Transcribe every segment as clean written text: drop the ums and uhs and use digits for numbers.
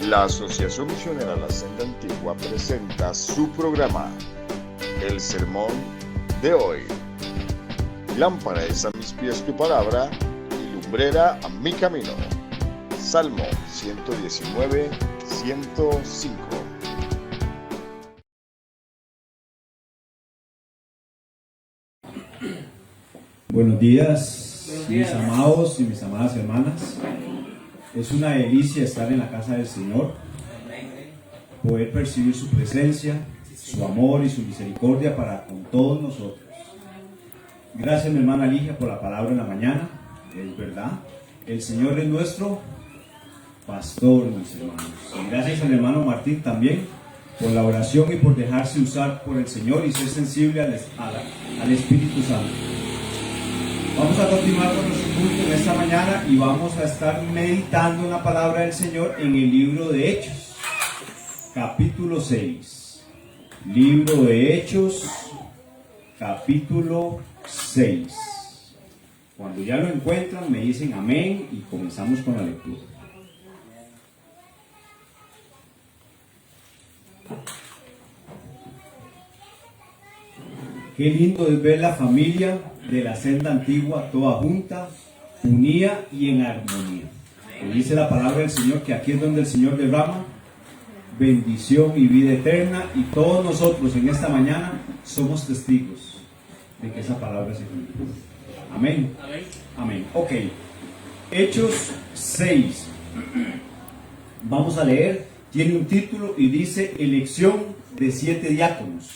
La Asociación Misionera La Senda Antigua presenta su programa, El Sermón de Hoy. Lámpara es a mis pies tu palabra y lumbrera a mi camino. Salmo 119, 105. Buenos días, mis amados y mis amadas hermanas. Es una delicia estar en la casa del Señor, poder percibir su presencia, su amor y su misericordia para con todos nosotros. Gracias, mi hermana Ligia, por la palabra en la mañana. Es verdad, el Señor es nuestro pastor, mis hermanos. Y gracias al hermano Martín también por la oración y por dejarse usar por el Señor y ser sensible al Espíritu Santo. Vamos a continuar con nuestro culto en esta mañana y vamos a estar meditando en la palabra del Señor en el libro de Hechos, capítulo 6. Libro de Hechos, capítulo 6. Cuando ya lo encuentran, me dicen amén y comenzamos con la lectura. Qué lindo es ver la familia de la Senda Antigua toda junta, unida y en armonía. Como dice la palabra del Señor, que aquí es donde el Señor derrama bendición y vida eterna, y todos nosotros en esta mañana somos testigos de que esa palabra se cumple. Amén. Amén. Amén. Ok. Hechos 6. Vamos a leer. Tiene un título y dice elección de 7 diáconos.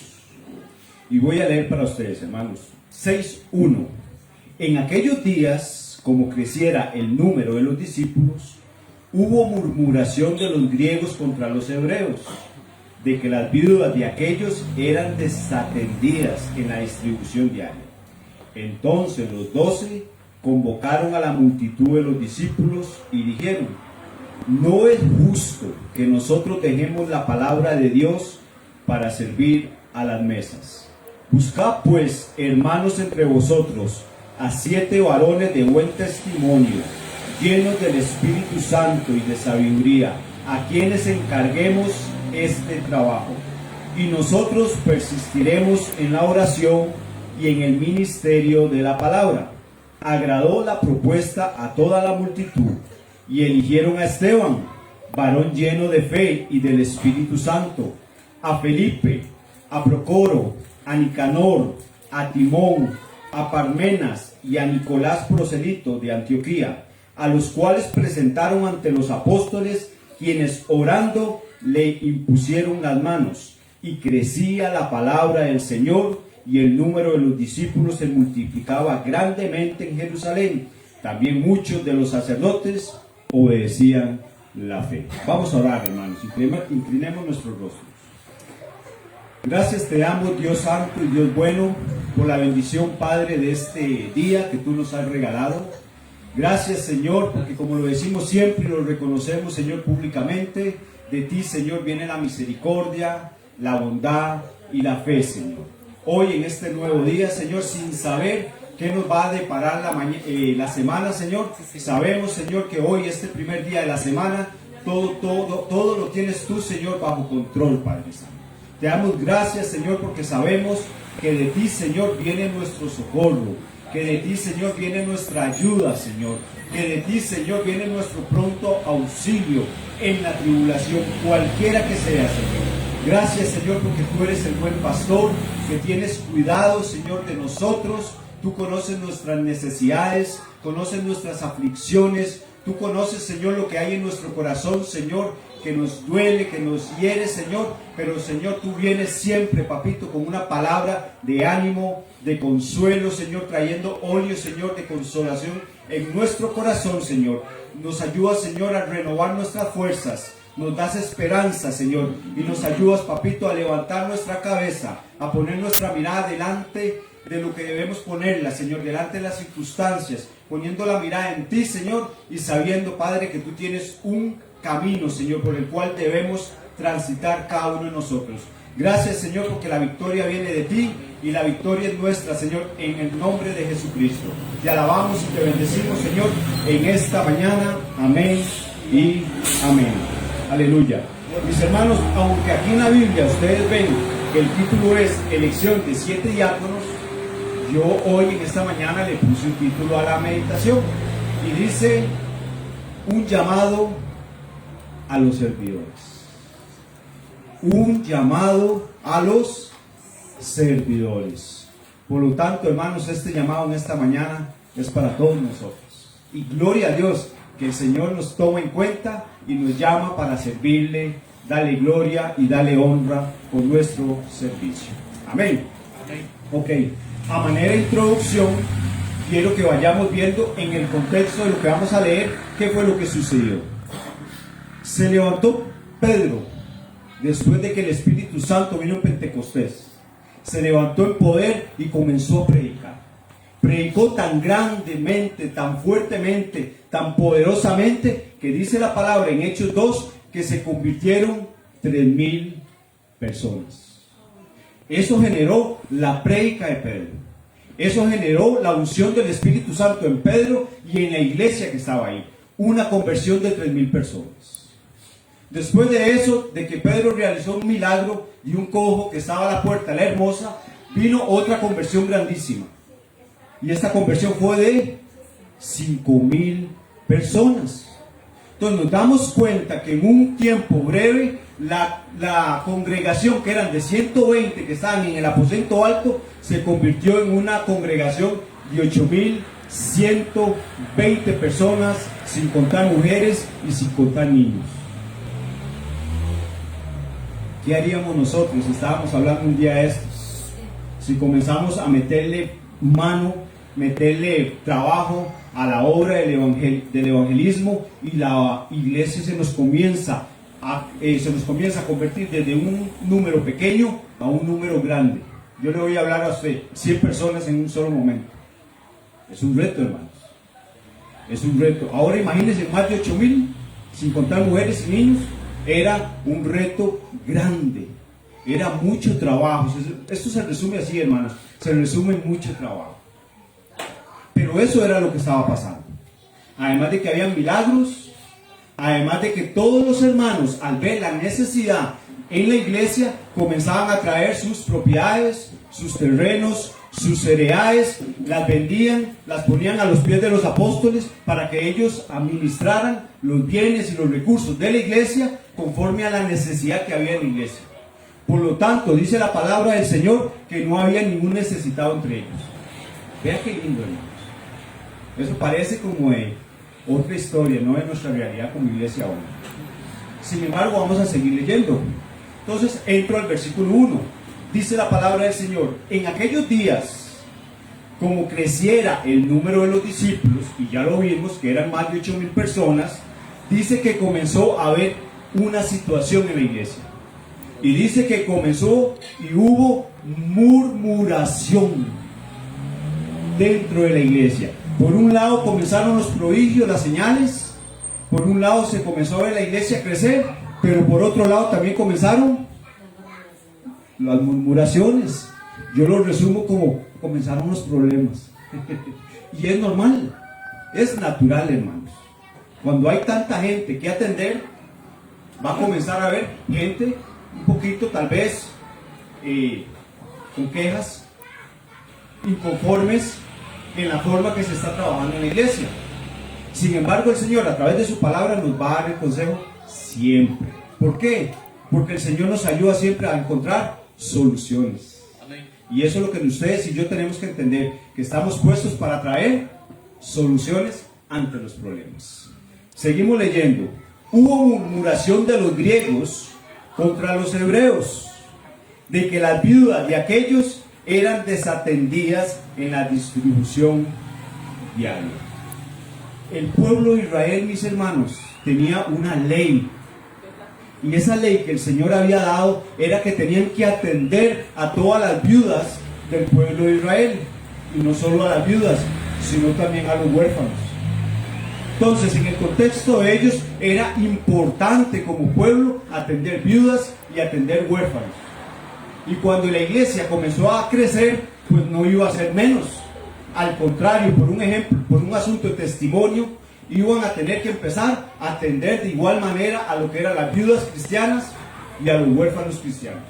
Y voy a leer para ustedes, hermanos. 6:1. En aquellos días, como creciera el número de los discípulos, hubo murmuración de los griegos contra los hebreos, de que las viudas de aquellos eran desatendidas en la distribución diaria. Entonces los 12 convocaron a la multitud de los discípulos y dijeron: no es justo que nosotros dejemos la palabra de Dios para servir a las mesas. Buscad pues, hermanos, entre vosotros a 7 varones de buen testimonio, llenos del Espíritu Santo y de sabiduría, a quienes encarguemos este trabajo. Y nosotros persistiremos en la oración y en el ministerio de la palabra. Agradó la propuesta a toda la multitud, y eligieron a Esteban, varón lleno de fe y del Espíritu Santo, a Felipe, a Procoro, a Nicanor, a Timón, a Parmenas y a Nicolás Proselito de Antioquía, a los cuales presentaron ante los apóstoles, quienes orando le impusieron las manos, y crecía la palabra del Señor, y el número de los discípulos se multiplicaba grandemente en Jerusalén. También muchos de los sacerdotes obedecían la fe. Vamos a orar, hermanos, inclinemos nuestros rostros. Gracias te damos, Dios santo y Dios bueno, por la bendición, Padre, de este día que tú nos has regalado. Gracias, Señor, porque como lo decimos siempre y lo reconocemos, Señor, públicamente, de ti, Señor, viene la misericordia, la bondad y la fe, Señor. Hoy en este nuevo día, Señor, sin saber qué nos va a deparar la semana, Señor, sabemos, Señor, que hoy, este primer día de la semana, todo lo tienes tú, Señor, bajo control, Padre Santo. Te damos gracias, Señor, porque sabemos que de ti, Señor, viene nuestro socorro, que de ti, Señor, viene nuestra ayuda, Señor, que de ti, Señor, viene nuestro pronto auxilio en la tribulación, cualquiera que sea, Señor. Gracias, Señor, porque tú eres el buen pastor, que tienes cuidado, Señor, de nosotros. Tú conoces nuestras necesidades, conoces nuestras aflicciones, tú conoces, Señor, lo que hay en nuestro corazón, Señor, que nos duele, que nos hiere, Señor, pero, Señor, tú vienes siempre, papito, con una palabra de ánimo, de consuelo, Señor, trayendo óleo, Señor, de consolación en nuestro corazón, Señor. Nos ayudas, Señor, a renovar nuestras fuerzas, nos das esperanza, Señor, y nos ayudas, papito, a levantar nuestra cabeza, a poner nuestra mirada delante de lo que debemos ponerla, Señor, delante de las circunstancias, poniendo la mirada en ti, Señor, y sabiendo, Padre, que tú tienes un camino, Señor, por el cual debemos transitar cada uno de nosotros. Gracias, Señor, porque la victoria viene de ti y la victoria es nuestra, Señor, en el nombre de Jesucristo. Te alabamos y te bendecimos, Señor, en esta mañana. Amén y amén. Aleluya. Mis hermanos, aunque aquí en la Biblia ustedes ven que el título es Elección de 7 diáconos, yo hoy en esta mañana le puse un título a la meditación y dice: un llamado a los servidores. Un llamado a los servidores. Por lo tanto, hermanos, este llamado en esta mañana es para todos nosotros. Y gloria a Dios que el Señor nos toma en cuenta y nos llama para servirle, darle gloria y darle honra con nuestro servicio. Amén. Ok, a manera de introducción, quiero que vayamos viendo en el contexto de lo que vamos a leer qué fue lo que sucedió. Se levantó Pedro después de que el Espíritu Santo vino en Pentecostés. Se levantó en poder y comenzó a predicar. Predicó tan grandemente, tan fuertemente, tan poderosamente, que dice la palabra en Hechos 2 que se convirtieron 3,000 personas. Eso generó la prédica de Pedro. Eso generó la unción del Espíritu Santo en Pedro y en la iglesia que estaba ahí. Una conversión de 3,000 personas. Después de eso, de que Pedro realizó un milagro y un cojo que estaba a la puerta, la hermosa, vino otra conversión grandísima. Y esta conversión fue de 5,000 personas. Entonces nos damos cuenta que en un tiempo breve, la congregación, que eran de 120 que estaban en el aposento alto, se convirtió en una congregación de 8,120 personas, sin contar mujeres y sin contar niños. ¿Qué haríamos nosotros? Estábamos hablando un día de estos. Si comenzamos a meterle mano, meterle trabajo a la obra del evangelismo, y la iglesia se nos comienza a convertir desde un número pequeño a un número grande. Yo le voy a hablar a usted, 100 personas en un solo momento. Es un reto, hermanos. Es un reto. Ahora imagínense más de 8,000, sin contar mujeres y niños. Era un reto grande. Era mucho trabajo. Esto se resume así, hermanos. Se resume en mucho trabajo. Pero eso era lo que estaba pasando. Además de que habían milagros, además de que todos los hermanos, al ver la necesidad en la iglesia, comenzaban a traer sus propiedades, sus terrenos, sus cereales, las vendían, las ponían a los pies de los apóstoles para que ellos administraran los bienes y los recursos de la iglesia conforme a la necesidad que había en la iglesia. Por lo tanto, dice la palabra del Señor que no había ningún necesitado entre ellos. Vean qué lindo, hermanos. Eso parece como otra historia, no es nuestra realidad como iglesia ahora. Sin embargo, vamos a seguir leyendo. Entonces entro al versículo 1. Dice la palabra del Señor: en aquellos días, como creciera el número de los discípulos, y ya lo vimos que eran más de 8,000 personas, dice que comenzó a haber una situación en la iglesia. Y dice que comenzó y hubo murmuración dentro de la iglesia. Por un lado comenzaron los prodigios, las señales. Por un lado se comenzó a ver la iglesia crecer, pero por otro lado también comenzaron las murmuraciones. Yo lo resumo como comenzaron los problemas. Y es normal, es natural, hermanos. Cuando hay tanta gente que atender, va a comenzar a haber gente un poquito tal vez con quejas, inconformes en la forma que se está trabajando en la iglesia. Sin embargo, el Señor a través de su palabra nos va a dar el consejo siempre. ¿Por qué? Porque el Señor nos ayuda siempre a encontrar soluciones. Amén. Y eso es lo que ustedes y yo tenemos que entender, que estamos puestos para traer soluciones ante los problemas. Seguimos leyendo. Hubo murmuración de los griegos contra los hebreos, de que las viudas de aquellos eran desatendidas en la distribución diaria. El pueblo de Israel, mis hermanos, tenía una ley. Y esa ley que el Señor había dado era que tenían que atender a todas las viudas del pueblo de Israel. Y no solo a las viudas, sino también a los huérfanos. Entonces, en el contexto de ellos, era importante como pueblo atender viudas y atender huérfanos. Y cuando la iglesia comenzó a crecer, pues no iba a ser menos. Al contrario, por un ejemplo, por un asunto de testimonio, iban a tener que empezar a atender de igual manera a lo que eran las viudas cristianas y a los huérfanos cristianos.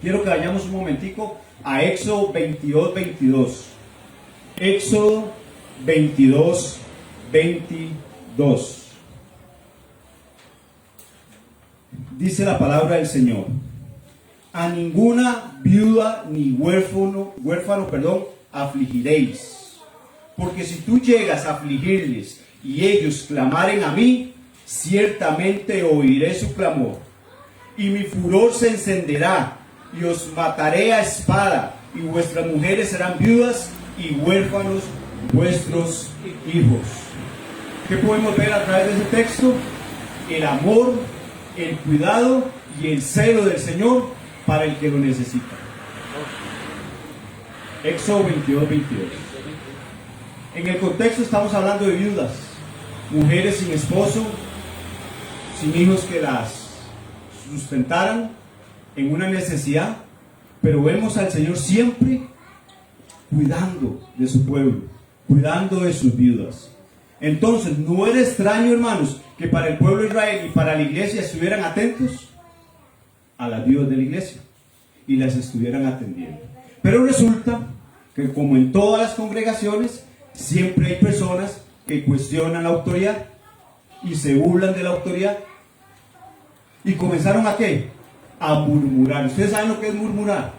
Quiero que vayamos un momentico a Éxodo 22:22. Éxodo 22:22. Dice la palabra del Señor: a ninguna viuda ni huérfano, afligiréis, porque si tú llegas a afligirles y ellos clamaren a mí, ciertamente oiré su clamor, y mi furor se encenderá, y os mataré a espada, y vuestras mujeres serán viudas, y huérfanos vuestros hijos. ¿Qué podemos ver a través de ese texto? El amor, el cuidado y el celo del Señor para el que lo necesita. Éxodo 22:22. En el contexto estamos hablando de viudas, mujeres sin esposo, sin hijos que las sustentaran en una necesidad, pero vemos al Señor siempre cuidando de su pueblo, cuidando de sus viudas. Entonces, no era extraño, hermanos, que para el pueblo de Israel y para la iglesia estuvieran atentos a las viudas de la iglesia y las estuvieran atendiendo. Pero resulta que, como en todas las congregaciones, siempre hay personas que cuestionan la autoridad y se burlan de la autoridad. ¿Y comenzaron a qué? A murmurar. ¿Ustedes saben lo que es murmurar?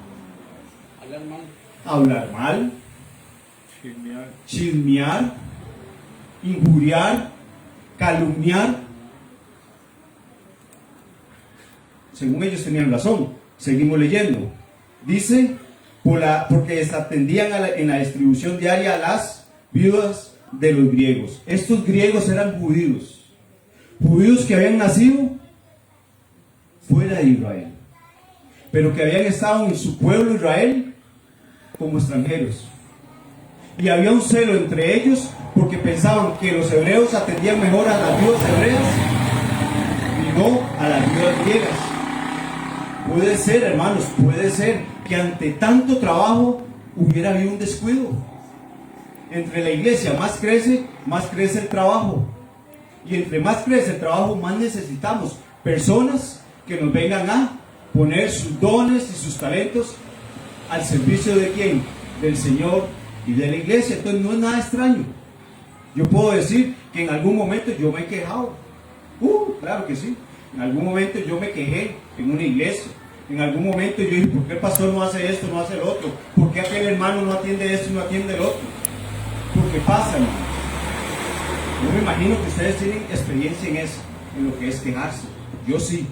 Hablar mal, chismear, injuriar, calumniar. Según ellos tenían razón. Seguimos leyendo. Dice, porque desatendían en la distribución diaria a las viudas de los griegos. Estos griegos eran judíos que habían nacido fuera de Israel, pero que habían estado en su pueblo Israel como extranjeros. Y había un celo entre ellos porque pensaban que los hebreos atendían mejor a las viudas hebreas y no a las viudas griegas. Puede ser, hermanos, puede ser que ante tanto trabajo hubiera habido un descuido. Entre la iglesia más crece el trabajo. Y entre más crece el trabajo, más necesitamos personas que nos vengan a poner sus dones y sus talentos al servicio de ¿quién? Del Señor y de la iglesia. Entonces no es nada extraño. Yo puedo decir que en algún momento yo me he quejado. Claro que sí. En algún momento yo me quejé en una iglesia. En algún momento yo dije, ¿por qué el pastor no hace esto, no hace el otro? ¿Por qué aquel hermano no atiende esto y no atiende el otro? Porque pasa, hermano. Yo me imagino que ustedes tienen experiencia en eso, en lo que es quejarse. Yo sí.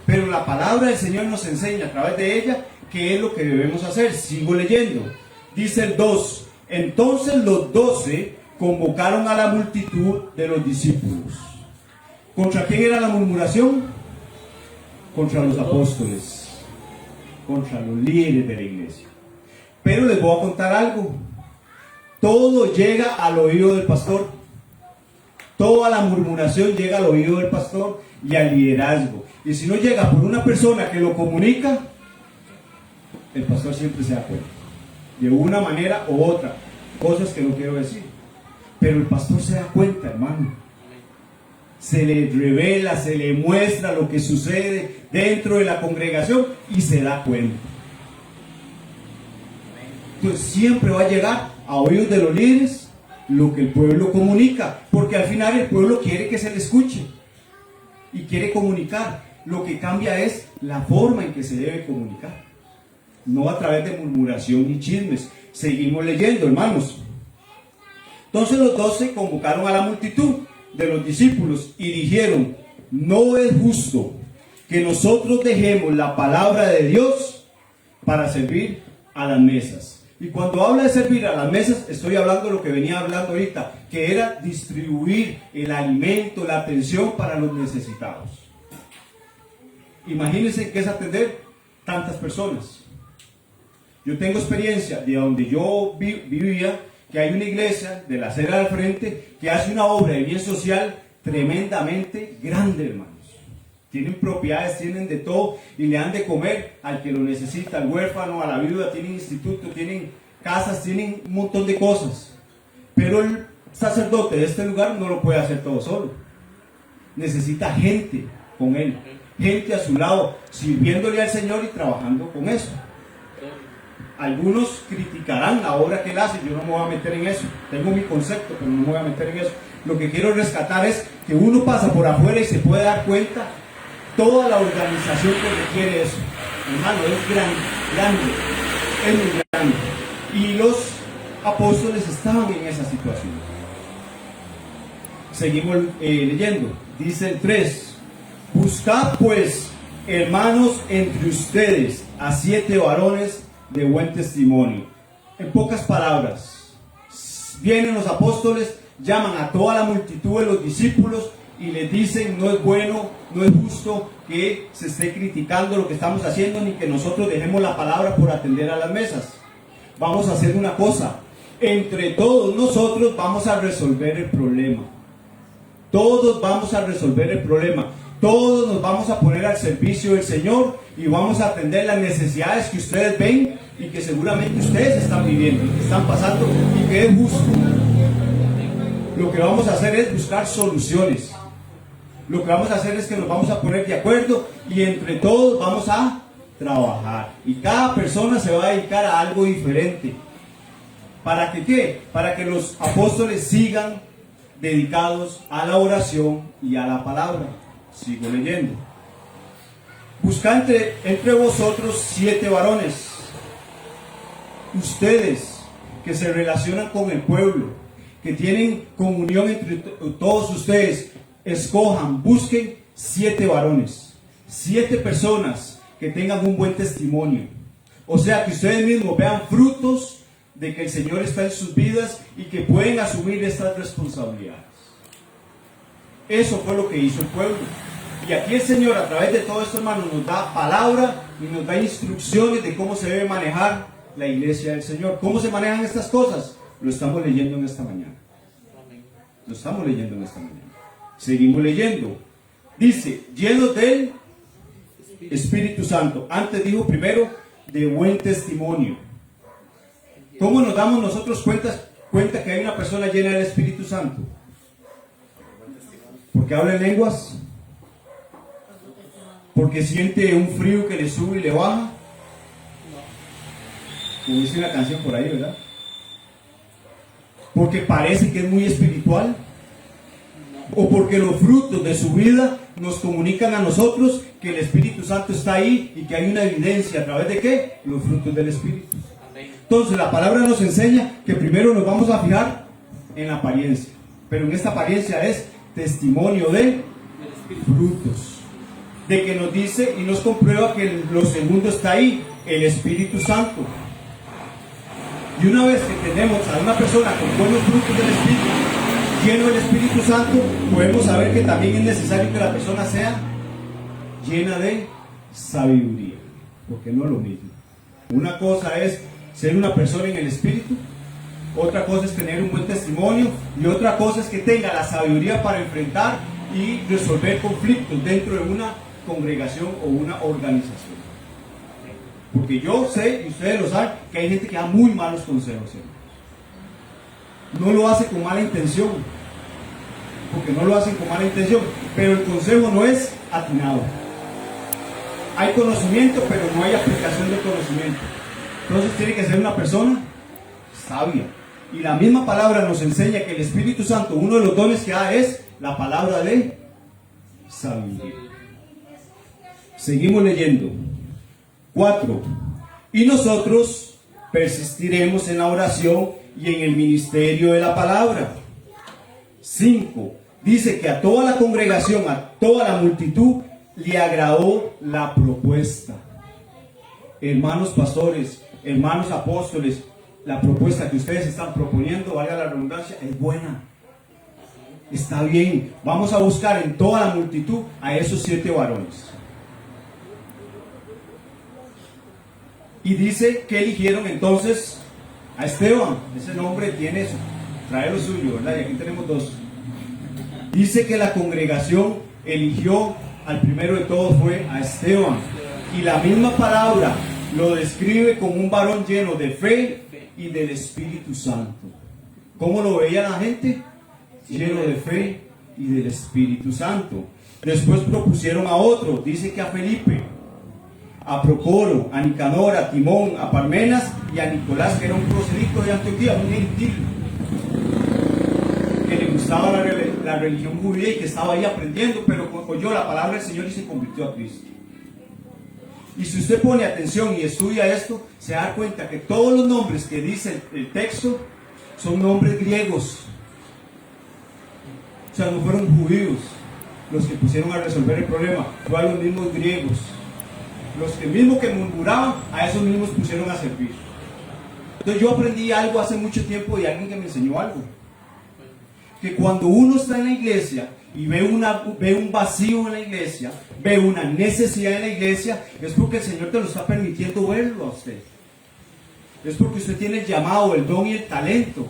Pero la palabra del Señor nos enseña a través de ella qué es lo que debemos hacer. Sigo leyendo. Dice el 2. Entonces los 12 convocaron a la multitud de los discípulos. ¿Contra quién era la murmuración? Contra los apóstoles, contra los líderes de la iglesia. Pero les voy a contar algo. Todo llega al oído del pastor. Toda la murmuración llega al oído del pastor y al liderazgo. Y si no llega por una persona que lo comunica, el pastor siempre se da cuenta. De una manera u otra. Cosas que no quiero decir. Pero el pastor se da cuenta, hermano. Se le revela, se le muestra lo que sucede dentro de la congregación y se da cuenta. Entonces siempre va a llegar a oídos de los líderes lo que el pueblo comunica, porque al final el pueblo quiere que se le escuche y quiere comunicar. Lo que cambia es la forma en que se debe comunicar, no a través de murmuración y chismes. Seguimos leyendo, hermanos. Entonces los 12 convocaron a la multitud de los discípulos y dijeron: no es justo que nosotros dejemos la palabra de Dios para servir a las mesas. Y cuando habla de servir a las mesas, estoy hablando de lo que venía hablando ahorita, que era distribuir el alimento, la atención para los necesitados. Imagínense que es atender tantas personas. Yo tengo experiencia de donde yo vivía, que hay una iglesia de la acera del frente que hace una obra de bien social tremendamente grande, hermanos. Tienen propiedades, tienen de todo y le dan de comer al que lo necesita, al huérfano, a la viuda, tienen instituto, tienen casas, tienen un montón de cosas. Pero sacerdote de este lugar no lo puede hacer todo solo. Necesita gente con él, gente a su lado, sirviéndole al Señor y trabajando con eso. Algunos criticarán la obra que él hace, yo no me voy a meter en eso, tengo mi concepto, pero no me voy a meter en eso. Lo que quiero rescatar es que uno pasa por afuera y se puede dar cuenta toda la organización que requiere eso. Hermano, es grande, es muy grande. Y los apóstoles estaban en esa situación. Seguimos leyendo, dice el 3, buscad pues, hermanos, entre ustedes a 7 varones de buen testimonio. En pocas palabras, vienen los apóstoles, llaman a toda la multitud de los discípulos y les dicen: no es bueno, no es justo que se esté criticando lo que estamos haciendo, ni que nosotros dejemos la palabra por atender a las mesas. Vamos a hacer una cosa, entre todos nosotros vamos a resolver el problema. Todos vamos a resolver el problema. Todos nos vamos a poner al servicio del Señor y vamos a atender las necesidades que ustedes ven y que seguramente ustedes están viviendo y que están pasando y que es justo. Lo que vamos a hacer es buscar soluciones. Lo que vamos a hacer es que nos vamos a poner de acuerdo y entre todos vamos a trabajar. Y cada persona se va a dedicar a algo diferente. ¿Para que qué? Para que los apóstoles sigan dedicados a la oración y a la palabra. Sigo leyendo. Buscad entre vosotros 7 varones, ustedes que se relacionan con el pueblo, que tienen comunión entre todos ustedes, escojan, busquen 7 varones, 7 personas que tengan un buen testimonio. O sea, que ustedes mismos vean frutos de que el Señor está en sus vidas y que pueden asumir estas responsabilidades. Eso fue lo que hizo el pueblo. Y aquí el Señor, a través de todo esto, hermanos, nos da palabra y nos da instrucciones de cómo se debe manejar la iglesia del Señor. ¿Cómo se manejan estas cosas? Lo estamos leyendo en esta mañana. Lo estamos leyendo en esta mañana. Seguimos leyendo. Dice, llenos del Espíritu Santo. Antes dijo primero, de buen testimonio. ¿Cómo nos damos nosotros cuenta que hay una persona llena del Espíritu Santo? ¿Porque habla en lenguas? ¿Porque siente un frío que le sube y le baja? Como dice una canción por ahí, ¿verdad? ¿Porque parece que es muy espiritual? ¿O porque los frutos de su vida nos comunican a nosotros que el Espíritu Santo está ahí y que hay una evidencia? ¿A través de qué? Los frutos del Espíritu. Entonces la palabra nos enseña que primero nos vamos a fijar en la apariencia, pero en esta apariencia es testimonio de frutos, de que nos dice y nos comprueba que lo segundo está ahí, el Espíritu Santo. Y una vez que tenemos a una persona con buenos frutos del Espíritu, lleno del Espíritu Santo, podemos saber que también es necesario que la persona sea llena de sabiduría, porque no es lo mismo. Una cosa es ser una persona en el Espíritu, otra cosa es tener un buen testimonio y otra cosa es que tenga la sabiduría para enfrentar y resolver conflictos dentro de una congregación o una organización. Porque yo sé, y ustedes lo saben, que hay gente que da muy malos consejos, hermanos. No lo hace con mala intención, porque no lo hacen con mala intención, pero el consejo no es atinado. Hay conocimiento, pero no hay aplicación del conocimiento. Entonces tiene que ser una persona sabia. Y la misma palabra nos enseña que el Espíritu Santo, uno de los dones que da es la palabra de sabiduría. Seguimos leyendo. 4. Y nosotros persistiremos en la oración y en el ministerio de la palabra. 5. Dice que a toda la congregación, a toda la multitud, le agradó la propuesta. Hermanos pastores, hermanos apóstoles, la propuesta que ustedes están proponiendo, valga la redundancia, es buena. Está bien. Vamos a buscar en toda la multitud a esos 7 varones. Y dice que eligieron entonces a Esteban. Ese nombre tiene eso. Trae lo suyo, ¿verdad? Y aquí tenemos 2. Dice que la congregación eligió al primero de todos fue a Esteban. Y la misma palabra lo describe como un varón lleno de fe y del Espíritu Santo. ¿Cómo lo veía la gente? Lleno de fe y del Espíritu Santo. Después propusieron a otros, dice que a Felipe, a Procoro, a Nicanor, a Timón, a Parmenas y a Nicolás, que era un prosélito de Antioquía, un gentil, que le gustaba la religión judía y que estaba ahí aprendiendo, pero oyó la palabra del Señor y se convirtió a Cristo. Y si usted pone atención y estudia esto, se da cuenta que todos los nombres que dice el texto son nombres griegos. O sea, no fueron judíos los que pusieron a resolver el problema, fueron los mismos griegos. Los que mismos que murmuraban, a esos mismos pusieron a servir. Entonces yo aprendí algo hace mucho tiempo de alguien que me enseñó algo. Que cuando uno está en la iglesia y ve un vacío en la iglesia, ve una necesidad en la iglesia, es porque el Señor te lo está permitiendo verlo a usted. Es porque usted tiene el llamado, el don y el talento.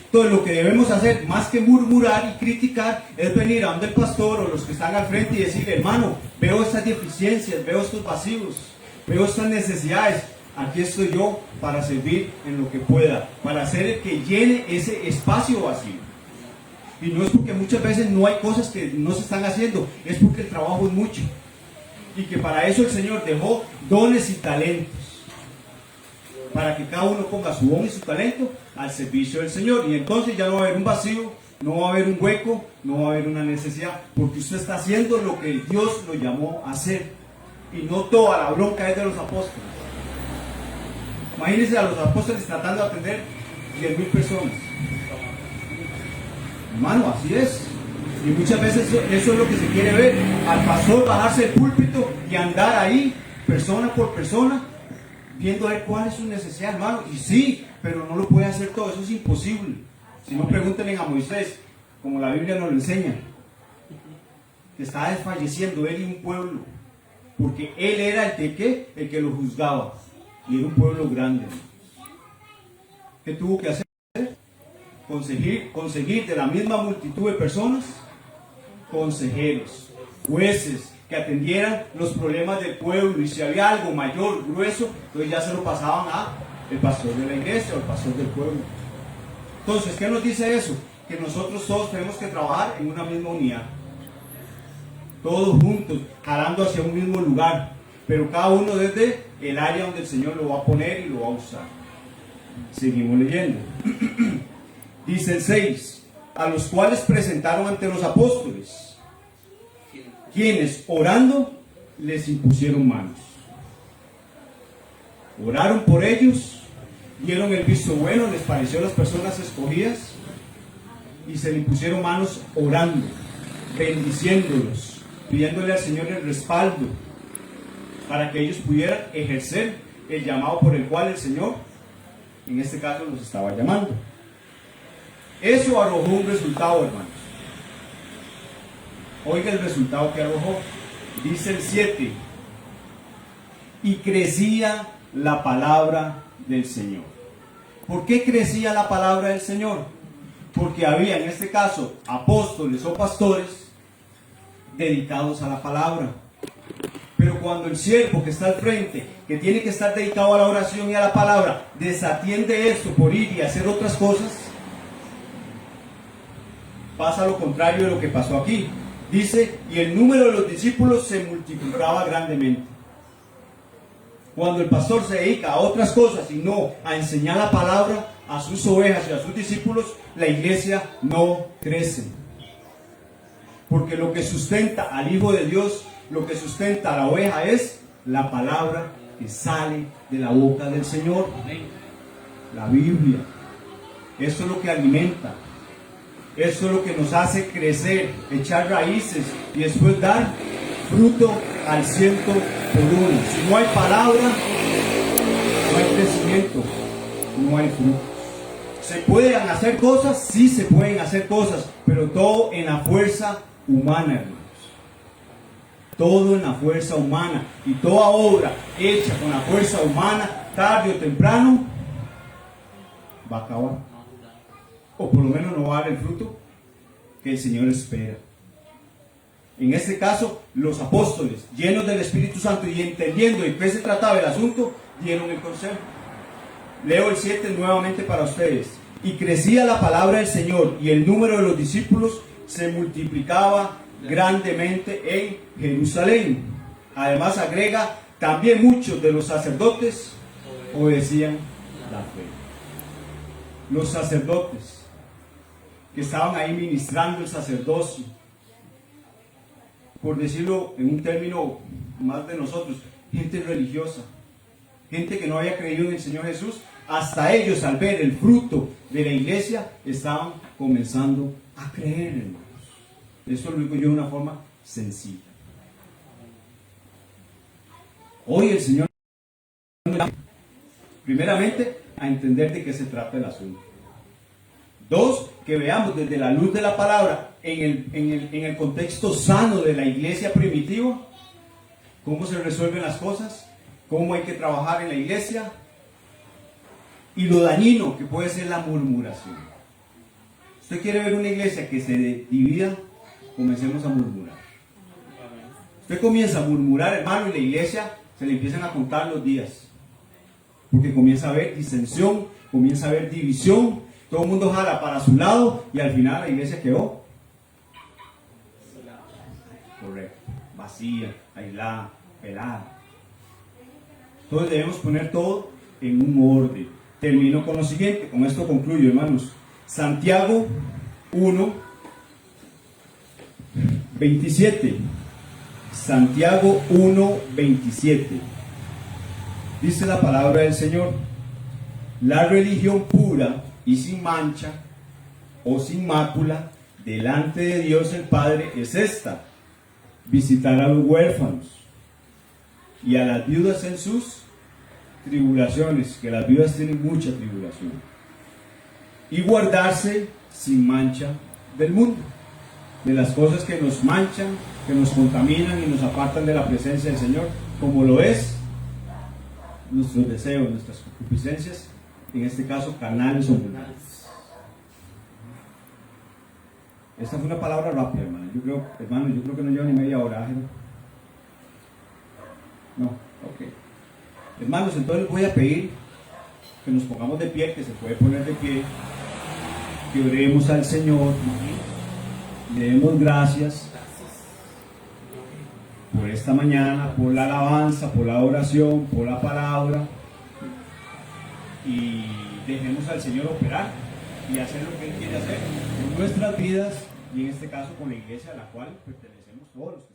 Entonces lo que debemos hacer, más que murmurar y criticar, es venir a donde el pastor o los que están al frente y decir: hermano, veo estas deficiencias, veo estos vacíos, veo estas necesidades. Aquí estoy yo para servir en lo que pueda, para hacer el que llene ese espacio vacío. Y no es porque muchas veces no hay cosas que no se están haciendo, es porque el trabajo es mucho. Y que para eso el Señor dejó dones y talentos, para que cada uno ponga su don y su talento al servicio del Señor. Y entonces ya no va a haber un vacío, no va a haber un hueco, no va a haber una necesidad, porque usted está haciendo lo que Dios lo llamó a hacer. Y no toda la bronca es de los apóstoles. Imagínense a los apóstoles tratando de atender 10,000 personas. Hermano, así es. Y muchas veces eso es lo que se quiere ver, al pastor bajarse del púlpito y andar ahí, persona por persona, viendo a ver cuál es su necesidad, hermano. Y sí, pero no lo puede hacer todo, eso es imposible. Si no, pregúntenle a Moisés, como la Biblia nos lo enseña, que estaba desfalleciendo él y un pueblo, porque él era el que lo juzgaba, y era un pueblo grande. ¿Qué tuvo que hacer? Conseguir de la misma multitud de personas consejeros, jueces que atendieran los problemas del pueblo, y si había algo mayor, grueso, entonces ya se lo pasaban al pastor de la iglesia o al pastor del pueblo. Entonces, ¿qué nos dice eso? Que nosotros todos tenemos que trabajar en una misma unidad, todos juntos, jalando hacia un mismo lugar, pero cada uno desde el área donde el Señor lo va a poner y lo va a usar. Seguimos leyendo. Dice el 6, a los cuales presentaron ante los apóstoles, quienes orando les impusieron manos. Oraron por ellos, dieron el visto bueno, les pareció a las personas escogidas, y se le impusieron manos orando, bendiciéndolos, pidiéndole al Señor el respaldo, para que ellos pudieran ejercer el llamado por el cual el Señor, en este caso, los estaba llamando. Eso arrojó un resultado, hermanos. Oiga el resultado que arrojó. Dice el 7. Y crecía la palabra del Señor. ¿Por qué crecía la palabra del Señor? Porque había, en este caso, apóstoles o pastores dedicados a la palabra. Pero cuando el siervo que está al frente, que tiene que estar dedicado a la oración y a la palabra, desatiende esto por ir y hacer otras cosas, pasa lo contrario de lo que pasó aquí. Dice, y el número de los discípulos se multiplicaba grandemente. Cuando el pastor se dedica a otras cosas y no a enseñar la palabra a sus ovejas y a sus discípulos, la iglesia no crece. Porque lo que sustenta al Hijo de Dios, lo que sustenta a la oveja es la palabra que sale de la boca del Señor. La Biblia. Eso es lo que alimenta. Eso es lo que nos hace crecer, echar raíces y después dar fruto al 100 por uno. Si no hay palabra, no hay crecimiento, no hay fruto. ¿Se pueden hacer cosas? Sí, se pueden hacer cosas, pero todo en la fuerza humana, hermanos. Todo en la fuerza humana. Y toda obra hecha con la fuerza humana, tarde o temprano, va a acabar. O por lo menos no va a dar el fruto que el Señor espera. En este caso, los apóstoles, llenos del Espíritu Santo y entendiendo de qué se trataba el asunto, dieron el consejo. Leo el 7 nuevamente para ustedes. Y crecía la palabra del Señor y el número de los discípulos se multiplicaba grandemente en Jerusalén. Además agrega, también muchos de los sacerdotes obedecían la fe. Los sacerdotes que estaban ahí ministrando el sacerdocio, por decirlo en un término más de nosotros, gente religiosa, gente que no había creído en el Señor Jesús, hasta ellos al ver el fruto de la iglesia estaban comenzando a creer, hermanos. Esto lo digo yo de una forma sencilla. Hoy el Señor nos llama, primeramente, a entender de qué se trata el asunto. Dos, que veamos desde la luz de la palabra, en el contexto sano de la iglesia primitiva, cómo se resuelven las cosas, cómo hay que trabajar en la iglesia, y lo dañino que puede ser la murmuración. Usted quiere ver una iglesia que se divida, comencemos a murmurar. Usted comienza a murmurar, hermano, y la iglesia se le empiezan a contar los días, porque comienza a haber disensión, comienza a haber división, todo el mundo jala para su lado y al final la iglesia quedó correcto, vacía, aislada, pelada. Entonces debemos poner todo en un orden. Termino con lo siguiente, con esto concluyo, hermanos. Santiago 1, 27. Santiago 1, 27. Dice la palabra del Señor: la religión pura y sin mancha o sin mácula delante de Dios el Padre es esta: visitar a los huérfanos y a las viudas en sus tribulaciones, que las viudas tienen mucha tribulación, y guardarse sin mancha del mundo, de las cosas que nos manchan, que nos contaminan y nos apartan de la presencia del Señor, como lo es nuestros deseos, nuestras concupiscencias, en este caso carnales o mundanas. Esta fue una palabra rápida, hermano. Yo creo que no lleva ni media hora. No, ok. Hermanos, entonces voy a pedir que nos pongamos de pie, que se puede poner de pie, que oremos al Señor, le demos gracias por esta mañana, por la alabanza, por la oración, por la palabra, y dejemos al Señor operar y hacer lo que Él quiere hacer en nuestras vidas y en este caso con la iglesia a la cual pertenecemos todos los que